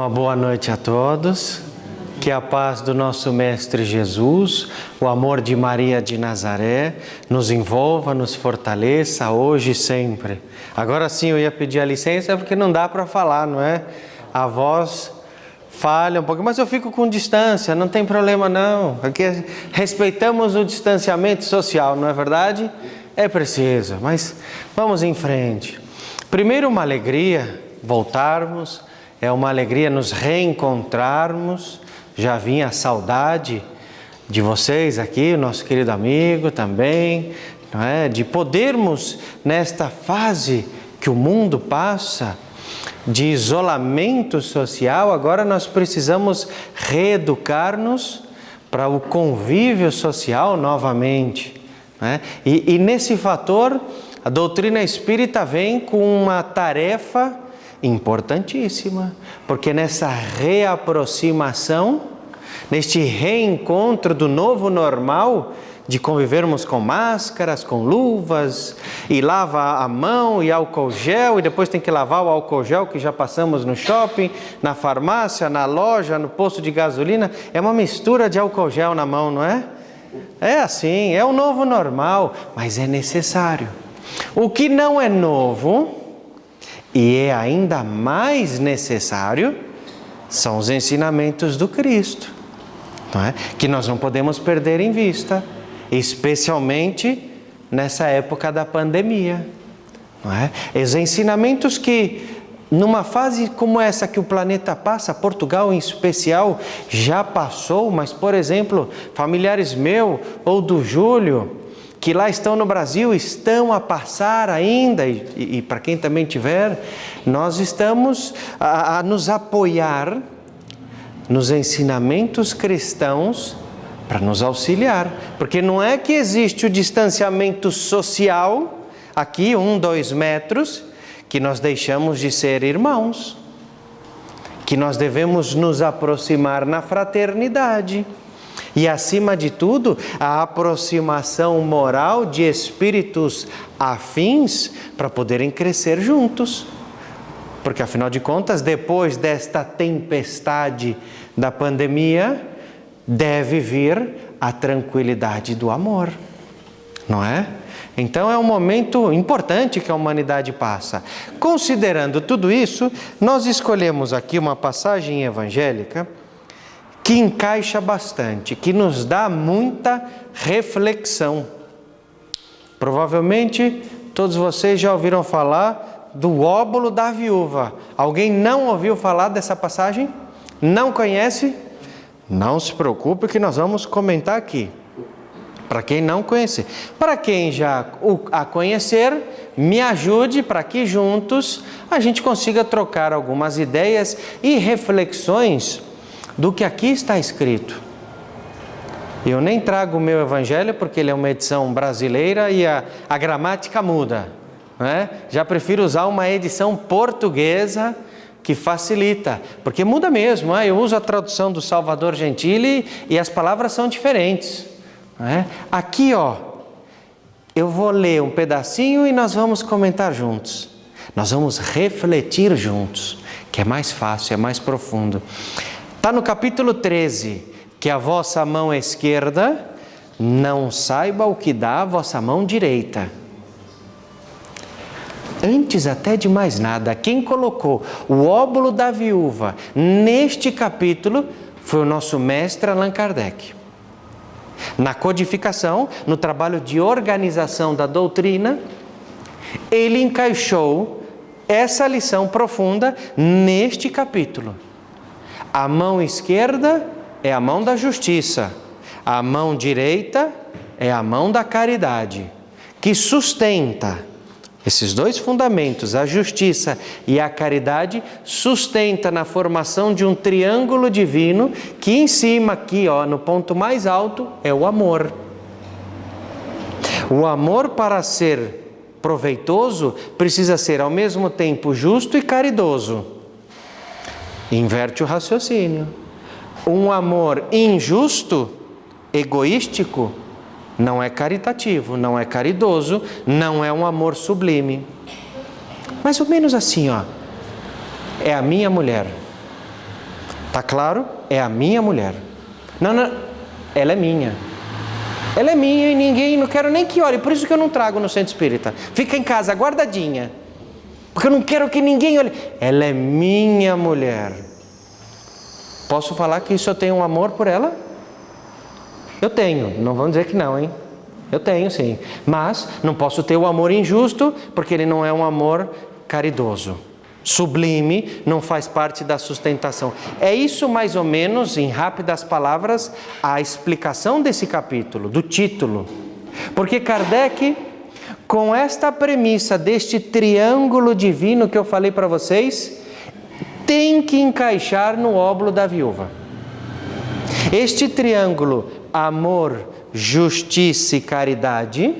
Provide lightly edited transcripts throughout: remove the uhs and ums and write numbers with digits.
Uma boa noite a todos, que a paz do nosso Mestre Jesus, o amor de Maria de Nazaré, nos envolva, nos fortaleça hoje e sempre. Agora sim eu ia pedir a licença porque não dá para falar, não é? A voz falha um pouco, mas eu fico com distância, não tem problema não, porque respeitamos o distanciamento social, não é verdade? É preciso, mas vamos em frente. Primeiro, uma alegria voltarmos, é uma alegria nos reencontrarmos. Já vinha a saudade de vocês aqui, o nosso querido amigo também, não é? De podermos, nesta fase que o mundo passa, de isolamento social, agora nós precisamos reeducar-nos para o convívio social novamente, né? E nesse fator, a doutrina espírita vem com uma tarefa importantíssima, porque nessa reaproximação, neste reencontro do novo normal, de convivermos com máscaras, com luvas, e lava a mão e álcool gel, e depois tem que lavar o álcool gel que já passamos no shopping, na farmácia, na loja, no posto de gasolina, é uma mistura de álcool gel na mão, não é? É assim, é o novo normal, mas é necessário. O que não é novo, e é ainda mais necessário, são os ensinamentos do Cristo, não é? Que nós não podemos perder em vista, especialmente nessa época da pandemia, não é? Os ensinamentos que, numa fase como essa que o planeta passa, Portugal em especial, já passou, mas, por exemplo, familiares meus ou do Júlio, que lá estão no Brasil, estão a passar ainda, e para quem também tiver, nós estamos a nos apoiar nos ensinamentos cristãos para nos auxiliar, porque não é que existe o distanciamento social, aqui 1-2 metros, que nós deixamos de ser irmãos, que nós devemos nos aproximar na fraternidade. E, acima de tudo, a aproximação moral de espíritos afins para poderem crescer juntos. Porque, afinal de contas, depois desta tempestade da pandemia, deve vir a tranquilidade do amor, não é? Então, é um momento importante que a humanidade passa. Considerando tudo isso, nós escolhemos aqui uma passagem evangélica que encaixa bastante, que nos dá muita reflexão. Provavelmente todos vocês já ouviram falar do óbolo da viúva. Alguém não ouviu falar dessa passagem? Não conhece? Não se preocupe que nós vamos comentar aqui. Para quem não conhece. Para quem já a conhecer, me ajude para que juntos a gente consiga trocar algumas ideias e reflexões do que aqui está escrito. Eu nem trago o meu evangelho porque ele é uma edição brasileira e a gramática muda, né? Já prefiro usar uma edição portuguesa que facilita, porque muda mesmo, né? Eu uso a tradução do Salvador Gentili e as palavras são diferentes, né? Aqui, eu vou ler um pedacinho e nós vamos comentar juntos. Nós vamos refletir juntos, que é mais fácil, é mais profundo. Está no capítulo 13, que a vossa mão esquerda não saiba o que dá a vossa mão direita. Antes até de mais nada, quem colocou o óbolo da viúva neste capítulo foi o nosso mestre Allan Kardec. Na codificação, no trabalho de organização da doutrina, ele encaixou essa lição profunda neste capítulo. A mão esquerda é a mão da justiça, a mão direita é a mão da caridade, que sustenta esses dois fundamentos, a justiça e a caridade, sustenta na formação de um triângulo divino que em cima aqui, no ponto mais alto, é o amor. O amor, para ser proveitoso, precisa ser ao mesmo tempo justo e caridoso. Inverte o raciocínio. Um amor injusto, egoístico, não é caritativo, não é caridoso, não é um amor sublime. Mais ou menos assim, é a minha mulher, Tá claro? É a minha mulher. Não, ela é minha. Ela é minha e ninguém, não quero nem que olhe, por isso que eu não trago no centro espírita. Fica em casa, guardadinha. Porque eu não quero que ninguém olhe. Ela é minha mulher. Posso falar que isso eu tenho um amor por ela? Eu tenho, não vão dizer que não, hein? Eu tenho sim. Mas não posso ter o amor injusto, porque ele não é um amor caridoso. Sublime, não faz parte da sustentação. É isso mais ou menos, em rápidas palavras, a explicação desse capítulo, do título. Porque Kardec, com esta premissa deste triângulo divino que eu falei para vocês, tem que encaixar no óbolo da viúva. Este triângulo, amor, justiça e caridade,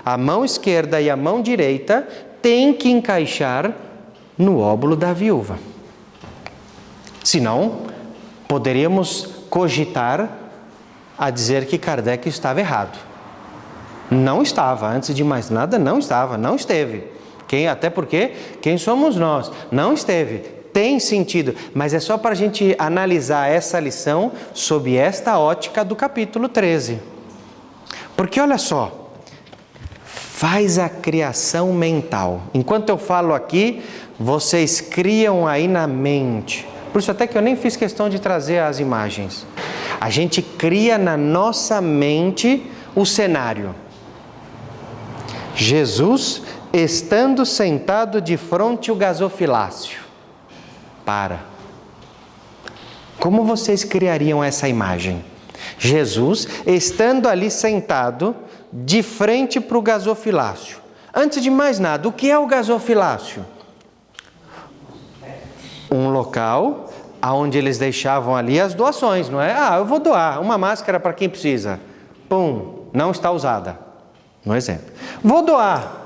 a mão esquerda e a mão direita, tem que encaixar no óbolo da viúva. Senão, poderíamos cogitar a dizer que Kardec estava errado. Não estava, antes de mais nada, não estava, não esteve. Até porque, quem somos nós? Não esteve. Tem sentido, mas é só para a gente analisar essa lição sob esta ótica do capítulo 13. Porque olha só, faz a criação mental. Enquanto eu falo aqui, vocês criam aí na mente. Por isso até que eu nem fiz questão de trazer as imagens. A gente cria na nossa mente o cenário. Jesus estando sentado de fronte ao gasofilácio. Como vocês criariam essa imagem? Jesus estando ali sentado de frente para o gasofilácio. Antes de mais nada, o que é o gasofilácio? Um local onde eles deixavam ali as doações, não é? Eu vou doar uma máscara para quem precisa. Pum, não está usada. Um exemplo. Vou doar.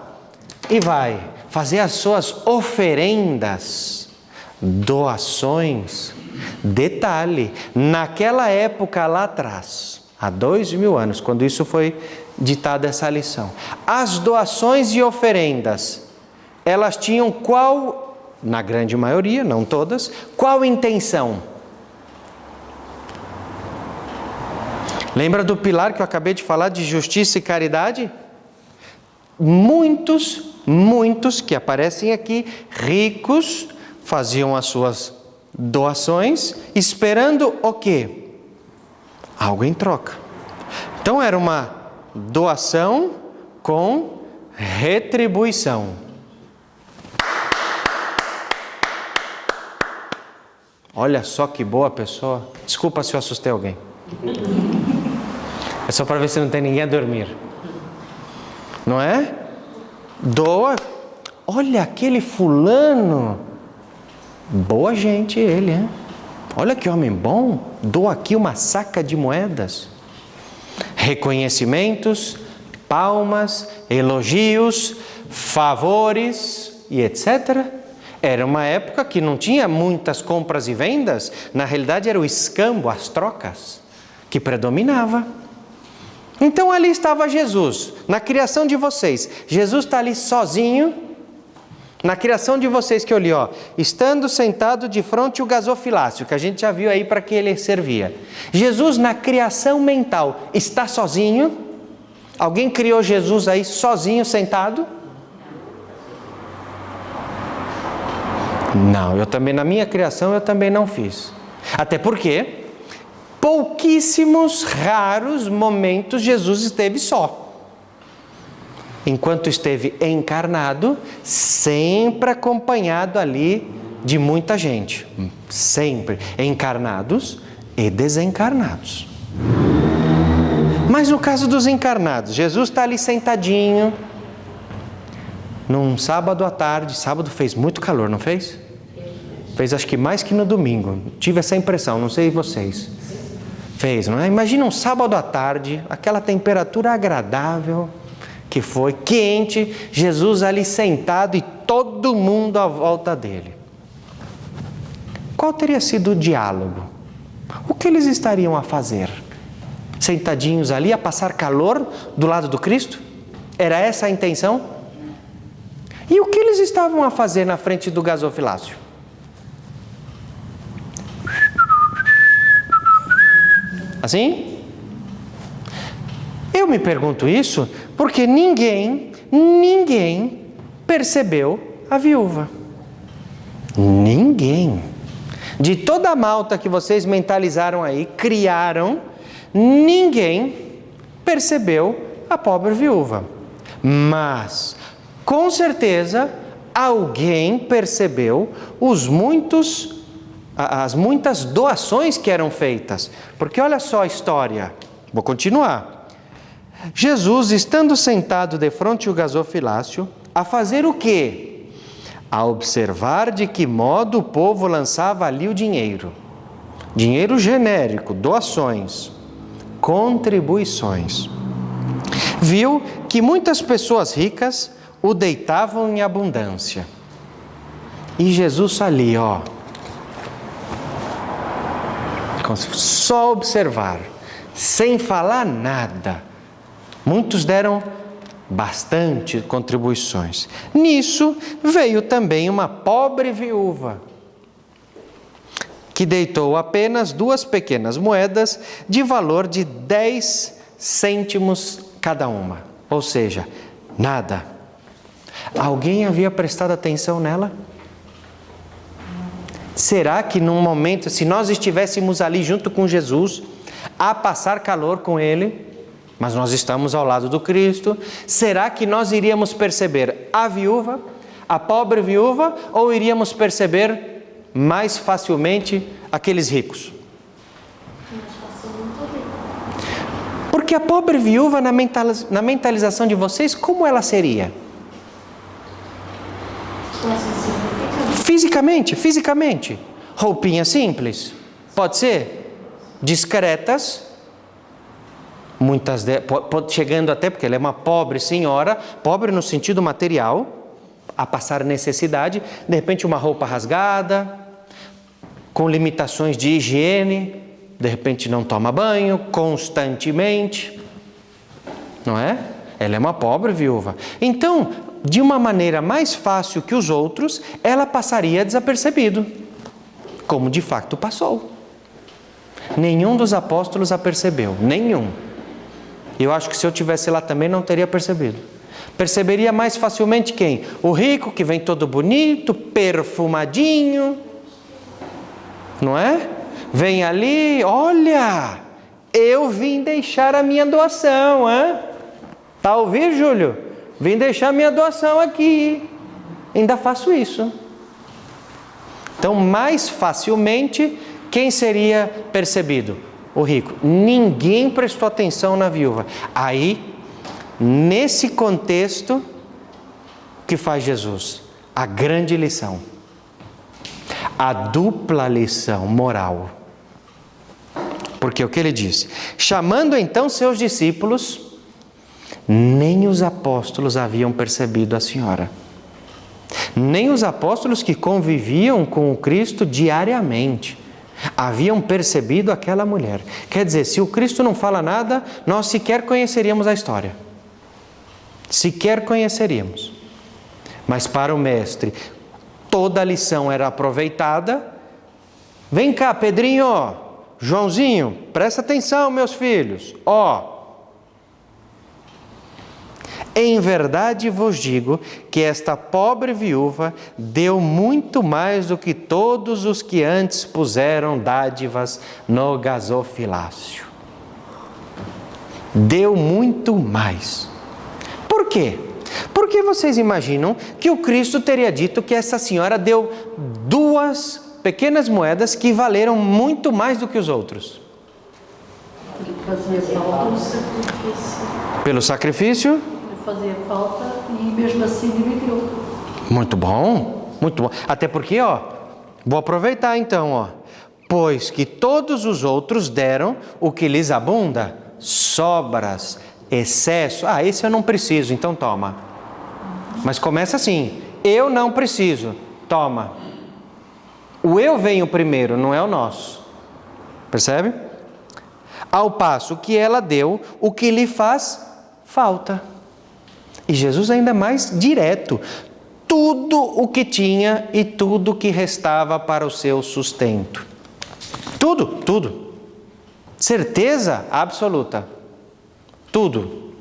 E vai fazer as suas oferendas, doações. Detalhe, naquela época lá atrás, há 2000 anos, quando isso foi ditada essa lição, as doações e oferendas, elas tinham qual, na grande maioria, não todas, qual intenção? Lembra do pilar que eu acabei de falar de justiça e caridade? Muitos que aparecem aqui, ricos, faziam as suas doações, esperando o quê? Algo em troca. Então era uma doação com retribuição. Olha só que boa pessoa. Desculpa se eu assustei alguém. É só para ver se não tem ninguém a dormir. Não é? Doa. Olha aquele fulano. Boa gente ele, hein? Olha que homem bom. Doa aqui uma saca de moedas. Reconhecimentos, palmas, elogios, favores e etc. Era uma época que não tinha muitas compras e vendas. Na realidade era o escambo, as trocas, que predominava. Então ali estava Jesus, na criação de vocês. Jesus está ali sozinho, na criação de vocês que eu li, estando sentado de frente ao gasofilácio, que a gente já viu aí para que ele servia. Jesus na criação mental está sozinho? Alguém criou Jesus aí sozinho, sentado? Não, eu também na minha criação eu também não fiz. Até porque pouquíssimos, raros momentos Jesus esteve só. Enquanto esteve encarnado, sempre acompanhado ali de muita gente. Sempre encarnados e desencarnados. Mas no caso dos encarnados, Jesus está ali sentadinho, num sábado à tarde. Sábado fez muito calor, não fez? Fez acho que mais que no domingo. Tive essa impressão, não sei vocês. Fez, não é? Imagina um sábado à tarde, aquela temperatura agradável que foi, quente, Jesus ali sentado e todo mundo à volta dele. Qual teria sido o diálogo? O que eles estariam a fazer? Sentadinhos ali a passar calor do lado do Cristo? Era essa a intenção? E o que eles estavam a fazer na frente do gasofilácio? Assim? Eu me pergunto isso porque ninguém percebeu a viúva. Ninguém. De toda a malta que vocês mentalizaram aí, criaram, ninguém percebeu a pobre viúva. Mas, com certeza, alguém percebeu as muitas doações que eram feitas. Porque olha só a história. Vou continuar. Jesus, estando sentado defronte o gasofilácio, a fazer o quê? A observar de que modo o povo lançava ali o dinheiro. Dinheiro genérico, doações, contribuições. Viu que muitas pessoas ricas o deitavam em abundância. E Jesus ali, só observar, sem falar nada. Muitos deram bastante contribuições. Nisso veio também uma pobre viúva, que deitou apenas 2 pequenas moedas de valor de 10 cêntimos cada uma. Ou seja, nada. Alguém havia prestado atenção nela? Será que num momento, se nós estivéssemos ali junto com Jesus, a passar calor com Ele, mas nós estamos ao lado do Cristo, será que nós iríamos perceber a viúva, a pobre viúva, ou iríamos perceber mais facilmente aqueles ricos? Porque a pobre viúva, na mentalização de vocês, como ela seria? Fisicamente. Roupinha simples. Pode ser? Discretas. Muitas chegando até, porque ela é uma pobre senhora, pobre no sentido material, a passar necessidade, de repente uma roupa rasgada, com limitações de higiene, de repente não toma banho constantemente, não é? Ela é uma pobre viúva. Então, de uma maneira mais fácil que os outros, ela passaria desapercebido, como de fato passou. Nenhum dos apóstolos a percebeu, nenhum. Eu acho que se eu estivesse lá também não teria percebido. Perceberia mais facilmente quem? O rico, que vem todo bonito, perfumadinho, não é? Vem ali, olha, eu vim deixar a minha doação, hein? Tá ouvindo, Júlio? Vim deixar a minha doação aqui. Ainda faço isso. Então, mais facilmente, quem seria percebido? O rico. Ninguém prestou atenção na viúva. Aí, nesse contexto, que faz Jesus? A grande lição. A dupla lição moral. Porque o que ele diz? Chamando então seus discípulos, nem os apóstolos haviam percebido a senhora. Nem os apóstolos que conviviam com o Cristo diariamente haviam percebido aquela mulher. Quer dizer, se o Cristo não fala nada, nós sequer conheceríamos a história. Sequer conheceríamos. Mas para o mestre, toda a lição era aproveitada. Vem cá, Pedrinho, Joãozinho, presta atenção, meus filhos. Em verdade vos digo que esta pobre viúva deu muito mais do que todos os que antes puseram dádivas no gasofilácio. Deu muito mais. Por quê? Porque vocês imaginam que o Cristo teria dito que essa senhora deu 2 pequenas moedas que valeram muito mais do que os outros? Fazia falta o sacrifício. Pelo sacrifício? Fazia falta e mesmo assim dividiu. Muito bom, muito bom. Até porque, vou aproveitar então, pois que todos os outros deram o que lhes abunda, sobras, excesso. Esse eu não preciso, então toma. Mas começa assim, eu não preciso, toma. O eu venho primeiro, não é o nosso. Percebe? Ao passo que ela deu o que lhe faz falta. E Jesus ainda mais direto, tudo o que tinha e tudo o que restava para o seu sustento. Tudo. Certeza absoluta. Tudo.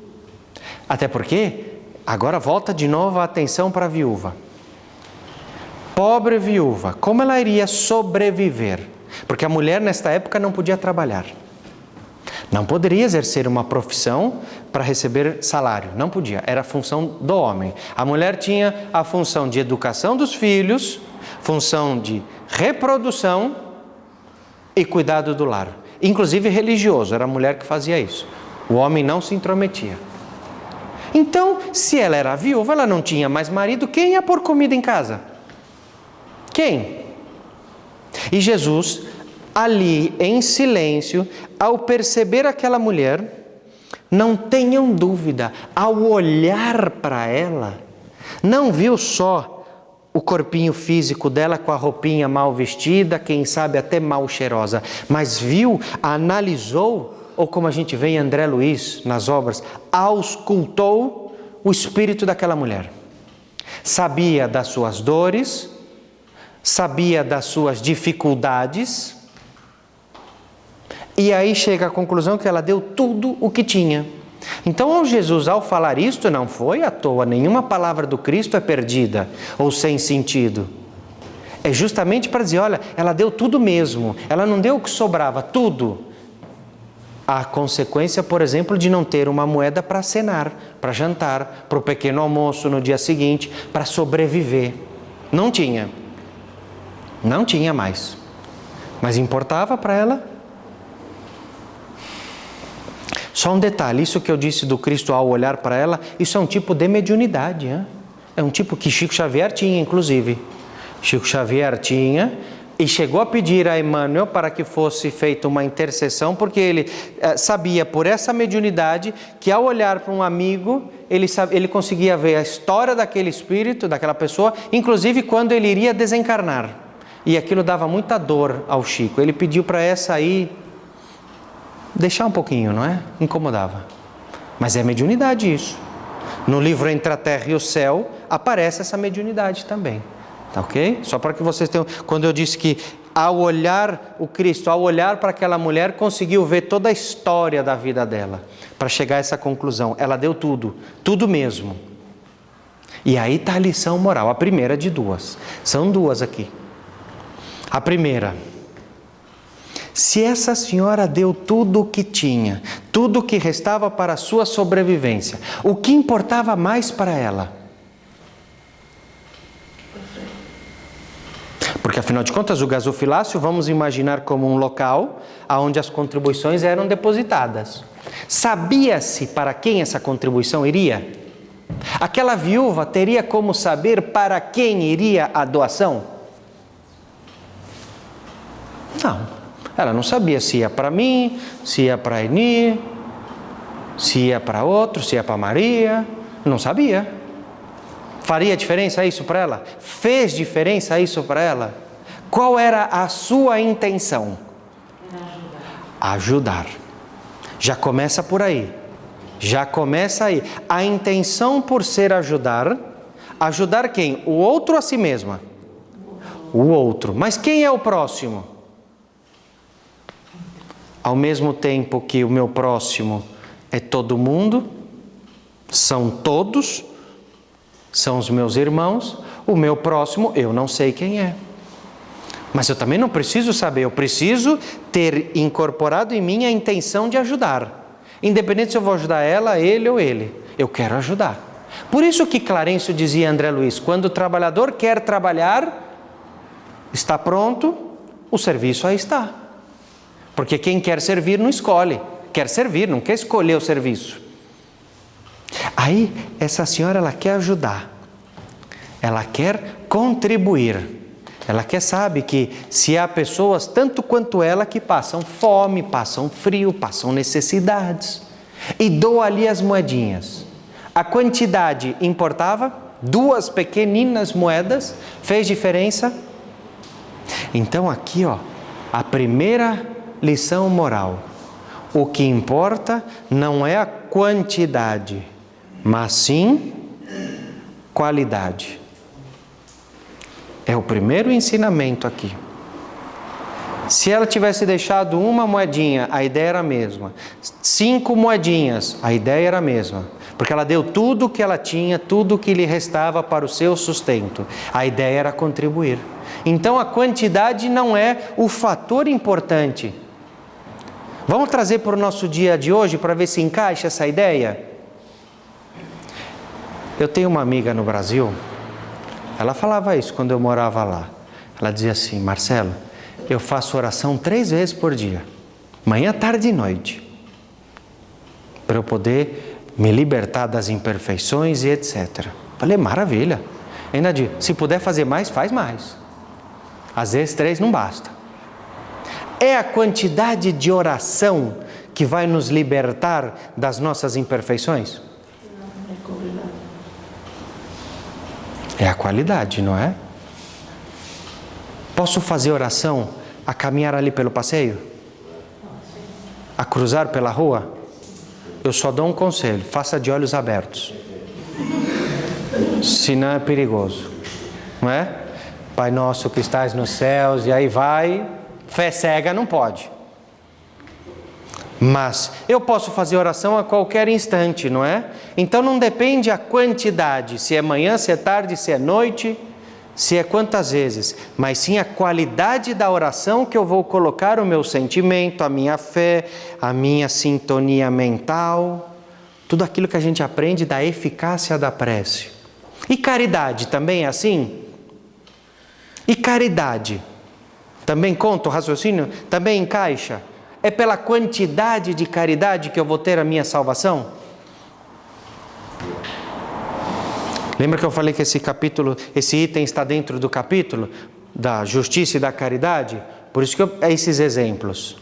Até porque, agora volta de novo a atenção para a viúva. Pobre viúva, como ela iria sobreviver? Porque a mulher nesta época não podia trabalhar. Não poderia exercer uma profissão para receber salário. Não podia, era a função do homem. A mulher tinha a função de educação dos filhos, função de reprodução e cuidado do lar. Inclusive religioso, era a mulher que fazia isso. O homem não se intrometia. Então, se ela era viúva, ela não tinha mais marido, quem ia pôr comida em casa? Quem? E Jesus, ali em silêncio, ao perceber aquela mulher, não tenham dúvida, ao olhar para ela, não viu só o corpinho físico dela com a roupinha mal vestida, quem sabe até mal cheirosa, mas viu, analisou, ou como a gente vê em André Luiz nas obras, auscultou o espírito daquela mulher. Sabia das suas dores, sabia das suas dificuldades, e aí chega à conclusão que ela deu tudo o que tinha. Então, Jesus, ao falar isto, não foi à toa, nenhuma palavra do Cristo é perdida ou sem sentido. É justamente para dizer, olha, ela deu tudo mesmo, ela não deu o que sobrava, tudo. A consequência, por exemplo, de não ter uma moeda para cenar, para jantar, para o pequeno almoço no dia seguinte, para sobreviver. Não tinha. Não tinha mais. Mas importava para ela? Só um detalhe, isso que eu disse do Cristo ao olhar para ela, isso é um tipo de mediunidade. Hein? É um tipo que Chico Xavier tinha, inclusive. Chico Xavier tinha e chegou a pedir a Emmanuel para que fosse feita uma intercessão, porque ele sabia por essa mediunidade que ao olhar para um amigo, ele conseguia ver a história daquele espírito, daquela pessoa, inclusive quando ele iria desencarnar. E aquilo dava muita dor ao Chico. Ele pediu para essa aí deixar um pouquinho, não é? Incomodava. Mas é mediunidade isso. No livro Entre a Terra e o Céu, aparece essa mediunidade também. Tá ok? Só para que vocês tenham... Quando eu disse que ao olhar o Cristo, ao olhar para aquela mulher, conseguiu ver toda a história da vida dela, para chegar a essa conclusão. Ela deu tudo, tudo mesmo. E aí está a lição moral, a primeira de duas. São duas aqui. A primeira, se essa senhora deu tudo o que tinha, tudo o que restava para a sua sobrevivência, o que importava mais para ela? Porque afinal de contas o gasofilácio vamos imaginar como um local onde as contribuições eram depositadas. Sabia-se para quem essa contribuição iria? Aquela viúva teria como saber para quem iria a doação? Não, ela não sabia se ia para mim, se ia para Eni, se ia para outro, se ia para Maria, não sabia. Faria diferença isso para ela? Fez diferença isso para ela? Qual era a sua intenção? Ajudar. Já começa por aí. Já começa aí. A intenção por ser ajudar, ajudar quem? O outro ou a si mesma? O outro. Mas quem é o próximo? Ao mesmo tempo que o meu próximo é todo mundo, são todos, são os meus irmãos, o meu próximo eu não sei quem é. Mas eu também não preciso saber, eu preciso ter incorporado em mim a intenção de ajudar. Independente se eu vou ajudar ela, ele ou ele, eu quero ajudar. Por isso que Clarencio dizia a André Luiz, quando o trabalhador quer trabalhar, está pronto, o serviço aí está. Porque quem quer servir não escolhe, quer servir, não quer escolher o serviço. Aí, essa senhora, ela quer ajudar, ela quer contribuir, ela sabe que se há pessoas, tanto quanto ela, que passam fome, passam frio, passam necessidades, e doa ali as moedinhas. A quantidade importava? 2 pequeninas moedas, fez diferença? Então aqui, ó, a primeira lição moral. O que importa não é a quantidade, mas sim qualidade. É o primeiro ensinamento aqui. Se ela tivesse deixado uma moedinha, a ideia era a mesma. 5 moedinhas, a ideia era a mesma. Porque ela deu tudo o que ela tinha, tudo o que lhe restava para o seu sustento. A ideia era contribuir. Então a quantidade não é o fator importante. Vamos trazer para o nosso dia de hoje para ver se encaixa essa ideia? Eu tenho uma amiga no Brasil, ela falava isso quando eu morava lá. Ela dizia assim: Marcelo, eu faço oração 3 vezes por dia, manhã, tarde e noite, para eu poder me libertar das imperfeições e etc. Falei, maravilha. Ainda digo, se puder fazer mais, faz mais. Às vezes 3 não basta. É a quantidade de oração que vai nos libertar das nossas imperfeições? É a qualidade, não é? Posso fazer oração a caminhar ali pelo passeio? A cruzar pela rua? Eu só dou um conselho, faça de olhos abertos. Senão é perigoso, não é? Pai nosso que estás nos céus, e aí vai, fé cega não pode. Mas eu posso fazer oração a qualquer instante, não é? Então não depende a quantidade, se é manhã, se é tarde, se é noite, se é quantas vezes, mas sim a qualidade da oração que eu vou colocar o meu sentimento, a minha fé, a minha sintonia mental, tudo aquilo que a gente aprende da eficácia da prece. E caridade também é assim? E caridade também conta o raciocínio? Também encaixa? É pela quantidade de caridade que eu vou ter a minha salvação? Lembra que eu falei que esse item está dentro do capítulo da justiça e da caridade? Por isso que esses exemplos.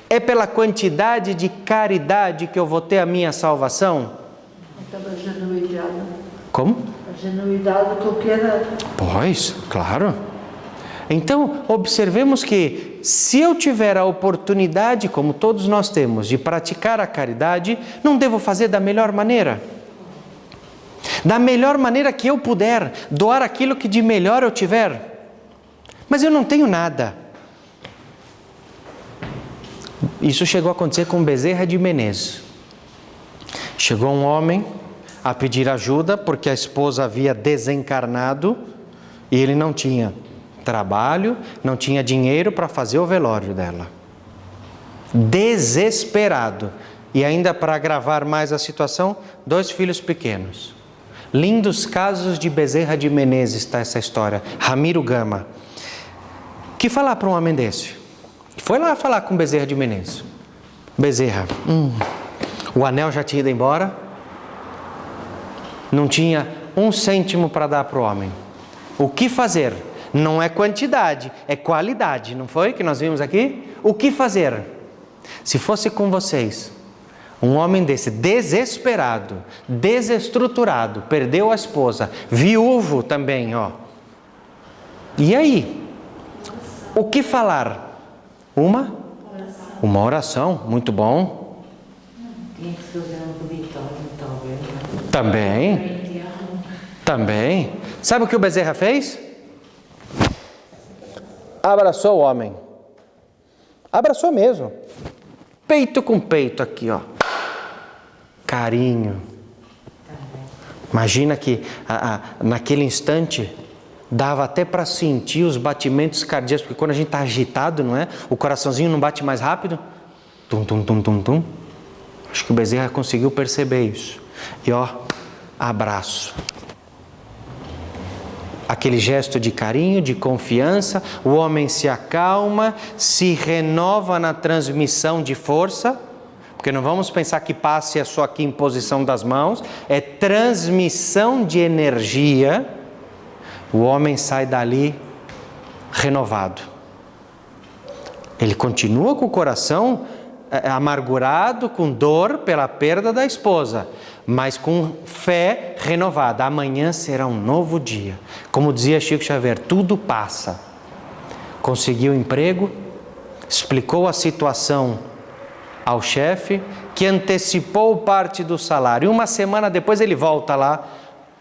É pela quantidade de caridade que eu vou ter a minha salvação? É pela genuidade. Como? A genuidade que eu quero. Pois, claro. Então, observemos que se eu tiver a oportunidade, como todos nós temos, de praticar a caridade, não devo fazer da melhor maneira. Da melhor maneira que eu puder, doar aquilo que de melhor eu tiver. Mas eu não tenho nada. Isso chegou a acontecer com Bezerra de Menezes. Chegou um homem a pedir ajuda porque a esposa havia desencarnado e ele não tinha trabalho, não tinha dinheiro para fazer o velório dela. Desesperado. E ainda para agravar mais a situação, 2 filhos pequenos. Lindos casos de Bezerra de Menezes está essa história. Ramiro Gama. Que falar para um homem desse? Foi lá falar com Bezerra de Menezes. Bezerra, o anel já tinha ido embora, não tinha 1 cêntimo para dar para o homem. O que fazer? Não é quantidade, é qualidade, não foi que nós vimos aqui? O que fazer? Se fosse com vocês, um homem desse, desesperado, desestruturado, perdeu a esposa, viúvo também, ó. E aí? O que falar? Uma oração, muito bom. Tinha que se fazer um peditório, talvez. Também. Sabe o que o Bezerra fez? Abraçou o homem. Abraçou mesmo. Peito com peito aqui, ó. Carinho. Imagina que naquele instante dava até para sentir os batimentos cardíacos, porque quando a gente está agitado, não é? O coraçãozinho não bate mais rápido? Tum, tum, tum, tum, tum. Acho que o Bezerra conseguiu perceber isso. E ó, abraço. Aquele gesto de carinho, de confiança, o homem se acalma, se renova na transmissão de força, porque não vamos pensar que passe é só aqui em posição das mãos, é transmissão de energia, o homem sai dali renovado. Ele continua com o coração amargurado, com dor pela perda da esposa, mas com fé renovada. Amanhã será um novo dia. Como dizia Chico Xavier, tudo passa. Conseguiu emprego, explicou a situação ao chefe, que antecipou parte do salário. 1 semana depois ele volta lá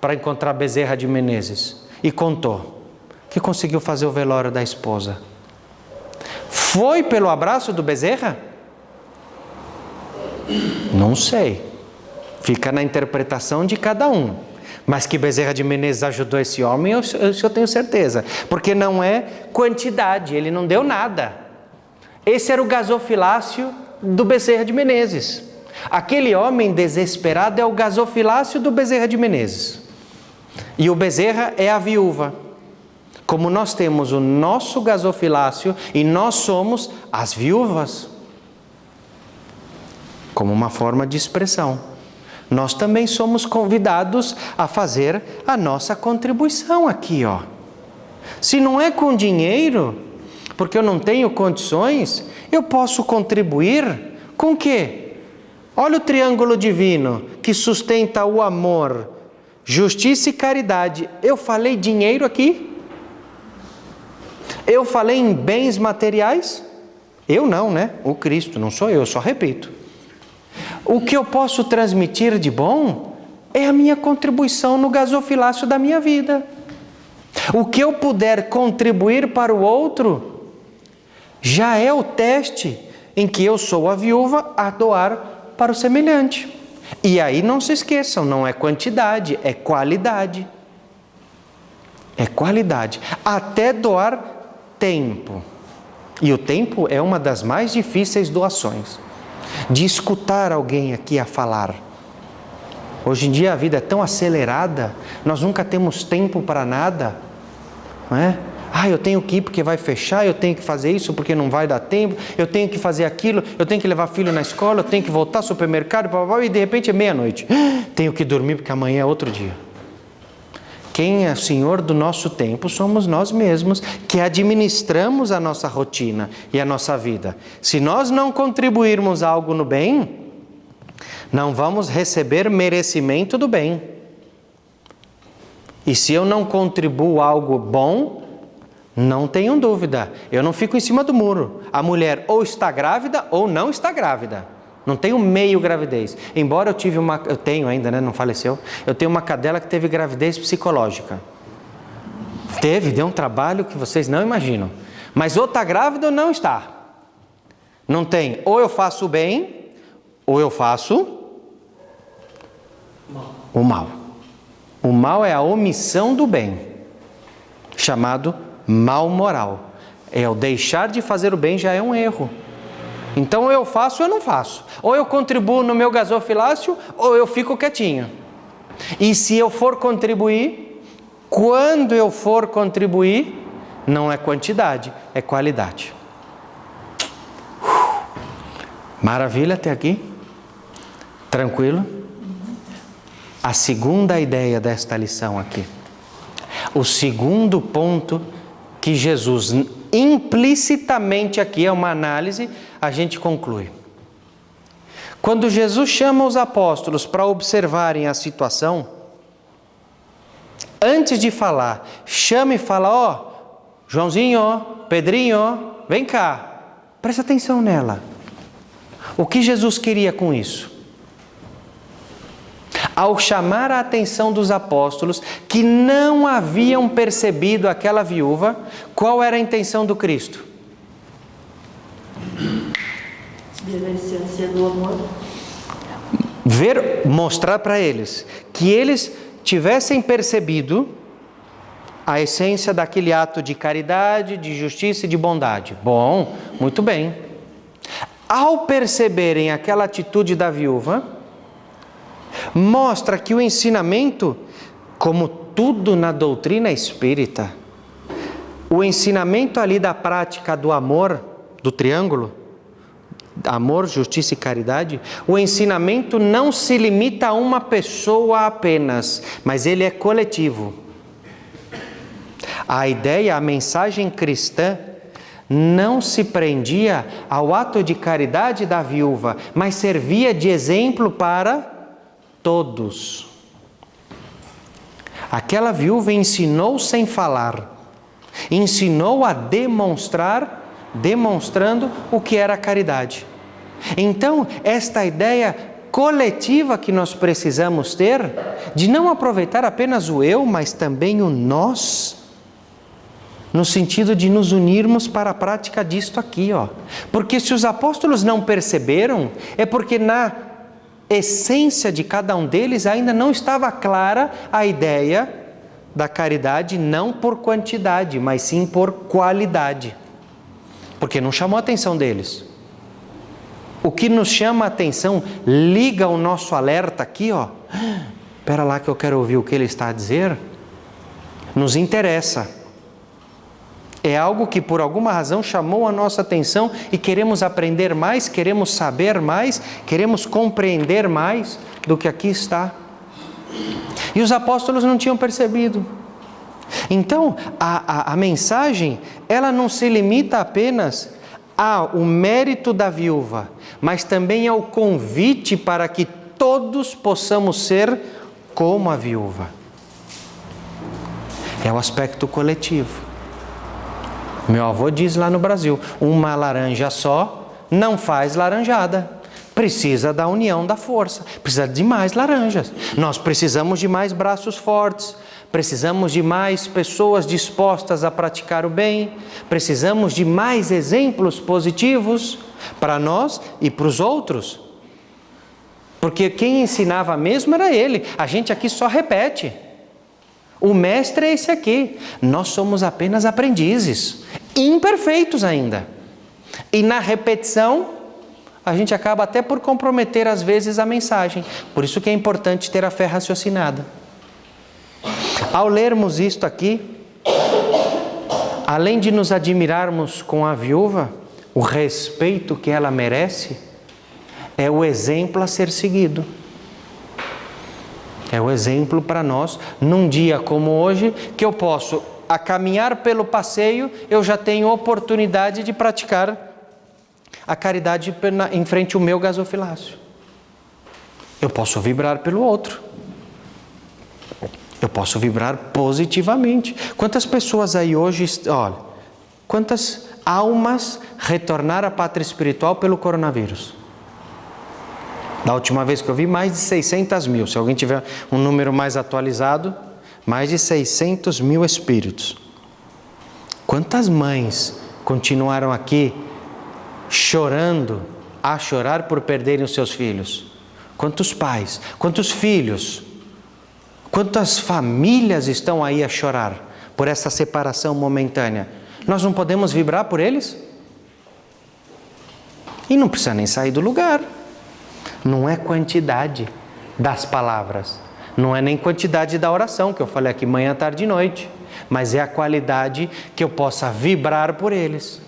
para encontrar Bezerra de Menezes e contou que conseguiu fazer o velório da esposa. Foi pelo abraço do Bezerra? Não sei. Fica na interpretação de cada um. Mas que Bezerra de Menezes ajudou esse homem, eu tenho certeza. Porque não é quantidade, ele não deu nada. Esse era o gasofilácio do Bezerra de Menezes. Aquele homem desesperado é o gasofilácio do Bezerra de Menezes. E o Bezerra é a viúva. Como nós temos o nosso gasofilácio e nós somos as viúvas. Como uma forma de expressão. Nós também somos convidados a fazer a nossa contribuição aqui, ó. Se não é com dinheiro, porque eu não tenho condições, eu posso contribuir com o quê? Olha o triângulo divino que sustenta o amor, justiça e caridade. Eu falei dinheiro aqui? Eu falei em bens materiais? Eu não, né? O Cristo, não sou eu, só repito. O que eu posso transmitir de bom é a minha contribuição no gasofilácio da minha vida. O que eu puder contribuir para o outro já é o teste em que eu sou a viúva a doar para o semelhante. E aí não se esqueçam, não é quantidade, é qualidade. É qualidade. Até doar tempo. E o tempo é uma das mais difíceis doações. De escutar alguém aqui a falar. Hoje em dia a vida é tão acelerada, nós nunca temos tempo para nada, não é? Eu tenho que ir porque vai fechar, eu tenho que fazer isso porque não vai dar tempo, eu tenho que fazer aquilo, eu tenho que levar filho na escola, eu tenho que voltar ao supermercado, e de repente é meia-noite. Tenho que dormir porque amanhã é outro dia. Quem é o Senhor do nosso tempo somos nós mesmos, que administramos a nossa rotina e a nossa vida. Se nós não contribuirmos algo no bem, não vamos receber merecimento do bem. E se eu não contribuo algo bom, não tenham dúvida, eu não fico em cima do muro. A mulher ou está grávida ou não está grávida. Não tenho meio gravidez. Embora eu tenho ainda, né? Não faleceu. Eu tenho uma cadela que teve gravidez psicológica. Deu um trabalho que vocês não imaginam. Mas ou está grávida ou não está. Não tem, ou eu faço o bem, ou eu faço o mal. O mal é a omissão do bem, chamado mal moral. É o deixar de fazer o bem já é um erro. Então ou eu faço ou eu não faço. Ou eu contribuo no meu gasofilácio ou eu fico quietinho. E se eu for contribuir, quando eu for contribuir, não é quantidade, é qualidade. Maravilha até aqui? Tranquilo? A segunda ideia desta lição aqui. O segundo ponto que Jesus implicitamente aqui é uma análise, a gente conclui. Quando Jesus chama os apóstolos para observarem a situação, antes de falar, chama e fala, Joãozinho, Pedrinho, vem cá, presta atenção nela. O que Jesus queria com isso? Ao chamar a atenção dos apóstolos que não haviam percebido aquela viúva, qual era a intenção do Cristo? Ver a essência do amor. Mostrar para eles que eles tivessem percebido a essência daquele ato de caridade, de justiça e de bondade. Bom, muito bem. Ao perceberem aquela atitude da viúva, mostra que o ensinamento, como tudo na doutrina espírita, o ensinamento ali da prática do amor, do triângulo, amor, justiça e caridade, o ensinamento não se limita a uma pessoa apenas, mas ele é coletivo. A ideia, a mensagem cristã não se prendia ao ato de caridade da viúva, mas servia de exemplo para todos. Aquela viúva ensinou sem falar, ensinou a demonstrar, demonstrando o que era a caridade. Então, esta ideia coletiva que nós precisamos ter, de não aproveitar apenas o eu, mas também o nós, no sentido de nos unirmos para a prática disto aqui, ó. Porque se os apóstolos não perceberam, é porque na essência de cada um deles ainda não estava clara a ideia da caridade, não por quantidade, mas sim por qualidade. Porque não chamou a atenção deles. O que nos chama a atenção, liga o nosso alerta aqui, ó. Espera lá que eu quero ouvir o que ele está a dizer. Nos interessa. É algo que por alguma razão chamou a nossa atenção e queremos aprender mais, queremos saber mais, queremos compreender mais do que aqui está. E os apóstolos não tinham percebido. Então, a mensagem, ela não se limita apenas ao mérito da viúva, mas também ao convite para que todos possamos ser como a viúva. É o aspecto coletivo. Meu avô diz lá no Brasil, uma laranja só não faz laranjada. Precisa da união da força, precisa de mais laranjas. Nós precisamos de mais braços fortes, precisamos de mais pessoas dispostas a praticar o bem, precisamos de mais exemplos positivos para nós e para os outros. Porque quem ensinava mesmo era ele, a gente aqui só repete. O mestre é esse aqui, nós somos apenas aprendizes, imperfeitos ainda. E na repetição, a gente acaba até por comprometer às vezes a mensagem. Por isso que é importante ter a fé raciocinada. Ao lermos isto aqui, além de nos admirarmos com a viúva, o respeito que ela merece, é o exemplo a ser seguido. É o exemplo para nós, num dia como hoje, que eu posso, a caminhar pelo passeio, eu já tenho oportunidade de praticar a caridade em frente ao meu gasofilácio. Eu posso vibrar pelo outro. Eu posso vibrar positivamente. Quantas pessoas aí hoje, olha, quantas almas retornaram à pátria espiritual pelo coronavírus? Da última vez que eu vi, mais de 600 mil. Se alguém tiver um número mais atualizado, mais de 600 mil espíritos. Quantas mães continuaram aqui chorando, a chorar por perderem os seus filhos? Quantos pais, quantos filhos, quantas famílias estão aí a chorar por essa separação momentânea? Nós não podemos vibrar por eles? E não precisa nem sair do lugar. Não é quantidade das palavras, não é nem quantidade da oração, que eu falei aqui manhã, tarde e noite, mas é a qualidade que eu possa vibrar por eles.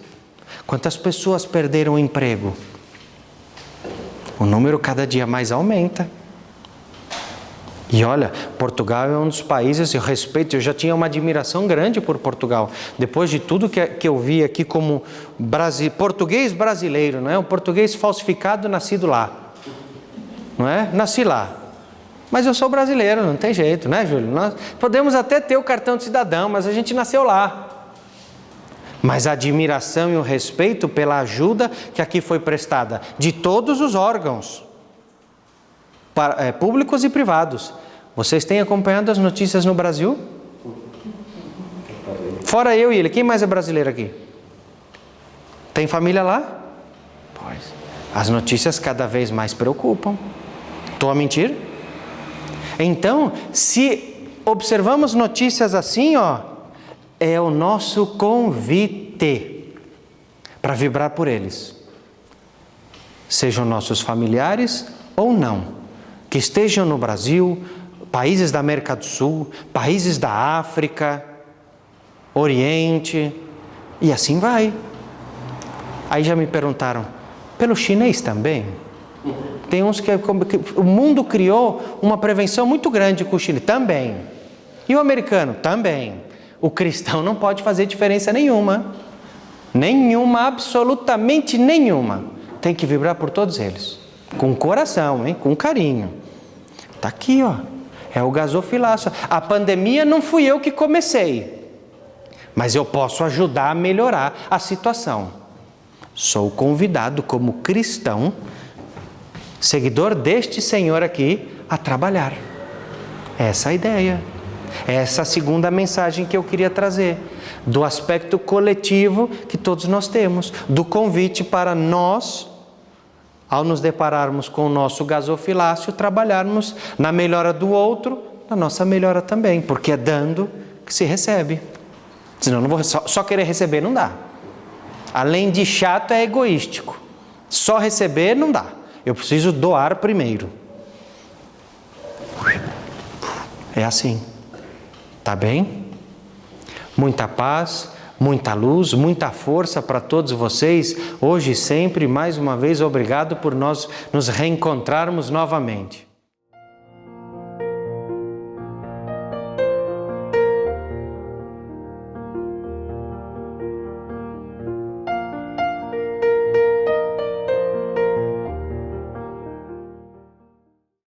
Quantas pessoas perderam o emprego? O número cada dia mais aumenta. E olha, Portugal é um dos países, eu respeito, eu já tinha uma admiração grande por Portugal. Depois de tudo que eu vi aqui como português brasileiro, não é? Um português falsificado nascido lá. Não é? Nasci lá. Mas eu sou brasileiro, não tem jeito, né, Júlio? Nós podemos até ter o cartão de cidadão, mas a gente nasceu lá. Mas a admiração e o respeito pela ajuda que aqui foi prestada, de todos os órgãos, públicos e privados. Vocês têm acompanhado as notícias no Brasil? Fora eu e ele, quem mais é brasileiro aqui? Tem família lá? Pois. As notícias cada vez mais preocupam. Estou a mentir? Então, se observamos notícias assim, ó, é o nosso convite para vibrar por eles. Sejam nossos familiares ou não, que estejam no Brasil, países da América do Sul, países da África, Oriente, e assim vai. Aí já me perguntaram, pelo chinês também? Tem uns que o mundo criou uma prevenção muito grande com o chinês, também. E o americano? Também. O cristão não pode fazer diferença nenhuma. Nenhuma, absolutamente nenhuma. Tem que vibrar por todos eles. Com coração, hein? Com carinho. Está aqui, ó. É o gasofilácio. A pandemia não fui eu que comecei. Mas eu posso ajudar a melhorar a situação. Sou convidado como cristão, seguidor deste Senhor aqui, a trabalhar. Essa é a ideia. É essa a segunda mensagem que eu queria trazer, do aspecto coletivo que todos nós temos, do convite para nós, ao nos depararmos com o nosso gasofilácio, trabalharmos na melhora do outro, na nossa melhora também, porque é dando que se recebe. Senão não vou só querer receber não dá. Além de chato, é egoístico. Só receber não dá. Eu preciso doar primeiro. É assim. Tá bem? Muita paz, muita luz, muita força para todos vocês. Hoje e sempre, mais uma vez, obrigado por nós nos reencontrarmos novamente.